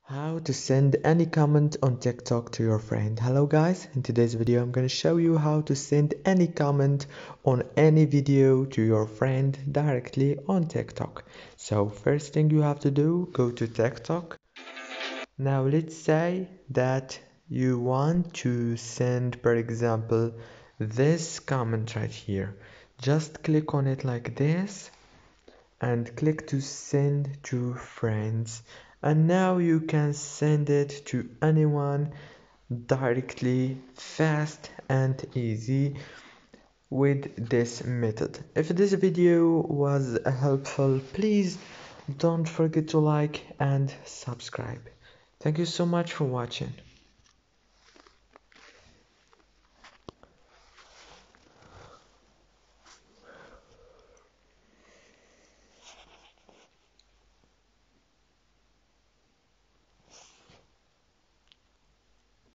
How to send any comment on TikTok to your friend. Hello guys, in today's video I'm going to show you how to send any comment on any video to your friend directly on TikTok. So first thing you have to do, go to TikTok. Now let's say that you want to send, for example, this comment right here. Just click on it like this and click to send to friends, and now you can send it to anyone directly, fast and easy with this method. If this video was helpful, please don't forget to like and subscribe. Thank you so much for watching.